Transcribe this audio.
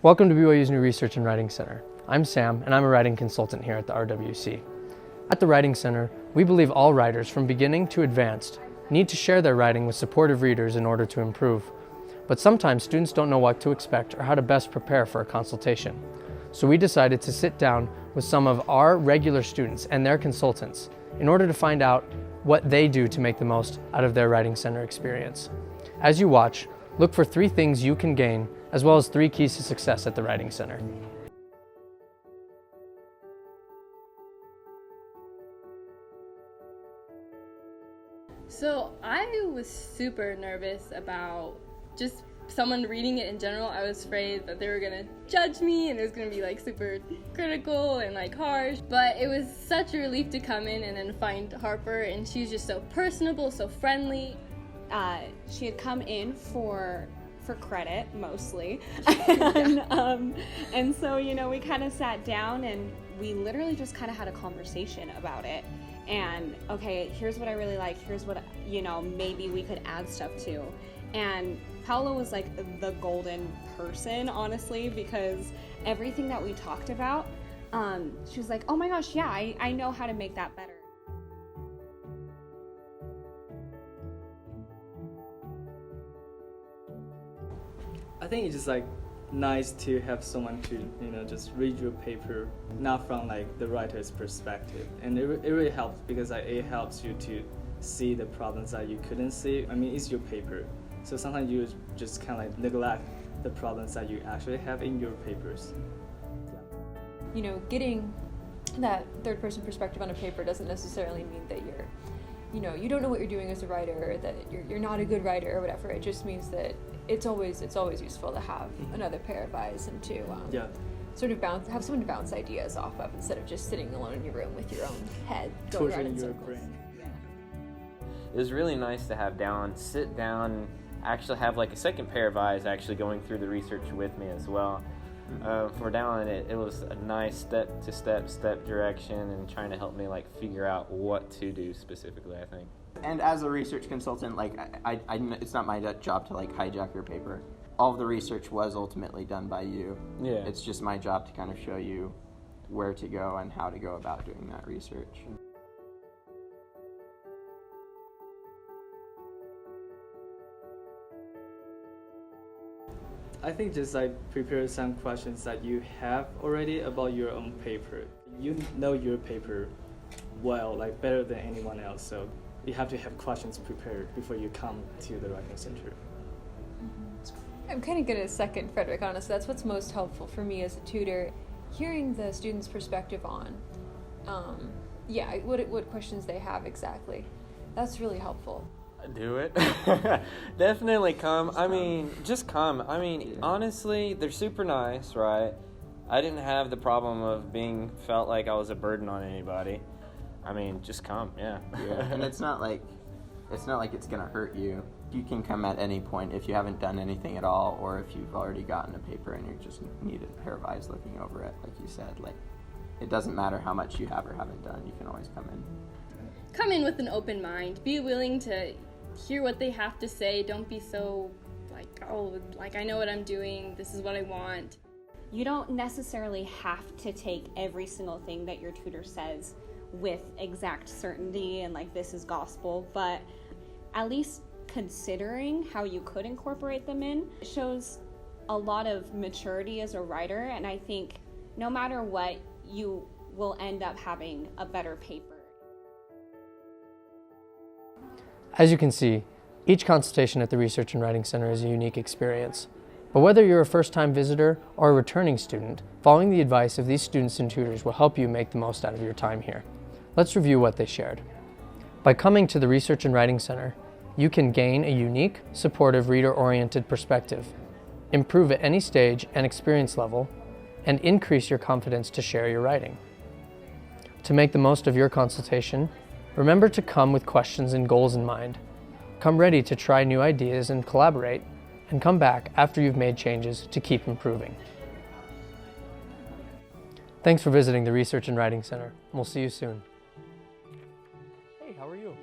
Welcome to BYU's new Research and Writing Center. I'm Sam, and I'm a writing consultant here at the RWC. At the Writing Center, we believe all writers, from beginning to advanced, need to share their writing with supportive readers in order to improve. But sometimes students don't know what to expect or how to best prepare for a consultation. So we decided to sit down with some of our regular students and their consultants in order to find out what they do to make the most out of their Writing Center experience. As you watch, look for 3 things you can gain, as well as 3 keys to success at the Writing Center. So I was super nervous about just someone reading it in general. I was afraid that they were gonna judge me and it was gonna be like super critical and like harsh. But it was such a relief to come in and then find Harper, and she's just so personable, so friendly. She had come in for credit mostly. And so, you know, we kind of sat down and we literally just kind of had a conversation about it. And okay, here's what I really like, here's what, you know, maybe we could add stuff to. And Paula was like the golden person, honestly, because everything that we talked about, she was like, oh my gosh, yeah, I know how to make that better. I think it's just like nice to have someone to, you know, just read your paper, not from like the writer's perspective. And it really helps because it helps you to see the problems that you couldn't see. I mean, it's your paper. So sometimes you just kind of like neglect the problems that you actually have in your papers. You know, getting that third-person perspective on a paper doesn't necessarily mean that you're, you know, you don't know what you're doing as a writer, or that you're not a good writer or whatever. It just means that it's always useful to have another pair of eyes and to sort of have someone to bounce ideas off of instead of just sitting alone in your room with your own head going around in circles. Brain. It was really nice to have sit down and actually have like a second pair of eyes actually going through the research with me as well. For Dallin, it was a nice step direction and trying to help me like figure out what to do specifically, I think. And as a research consultant, like it's not my job to like hijack your paper. All of the research was ultimately done by you. Yeah. It's just my job to kind of show you where to go and how to go about doing that research. I think just like prepare some questions that you have already about your own paper. You know your paper well, like better than anyone else, so you have to have questions prepared before you come to the writing center. I'm kind of good at second, Frederick, honestly. That's what's most helpful for me as a tutor. Hearing the student's perspective on, what questions they have exactly. That's really helpful. Do it. Definitely come. I mean, just come. I mean, honestly, they're super nice, right? I didn't have the problem of felt like I was a burden on anybody. I mean, just come, yeah. And it's not like it's gonna hurt you. You can come at any point if you haven't done anything at all, or if you've already gotten a paper and you just need a pair of eyes looking over it, like you said. Like, it doesn't matter how much you have or haven't done. You can always come in. Come in with an open mind. Be willing to hear what they have to say. Don't be so like, oh, like I know what I'm doing. This is what I want. You don't necessarily have to take every single thing that your tutor says with exact certainty and like this is gospel, but at least considering how you could incorporate them in shows a lot of maturity as a writer, and I think no matter what, you will end up having a better paper. As you can see, each consultation at the Research and Writing Center is a unique experience. But whether you're a first-time visitor or a returning student, following the advice of these students and tutors will help you make the most out of your time here. Let's review what they shared. By coming to the Research and Writing Center, you can gain a unique, supportive, reader-oriented perspective, improve at any stage and experience level, and increase your confidence to share your writing. To make the most of your consultation, remember to come with questions and goals in mind. Come ready to try new ideas and collaborate, and come back after you've made changes to keep improving. Thanks for visiting the Research and Writing Center. We'll see you soon. Hey, how are you?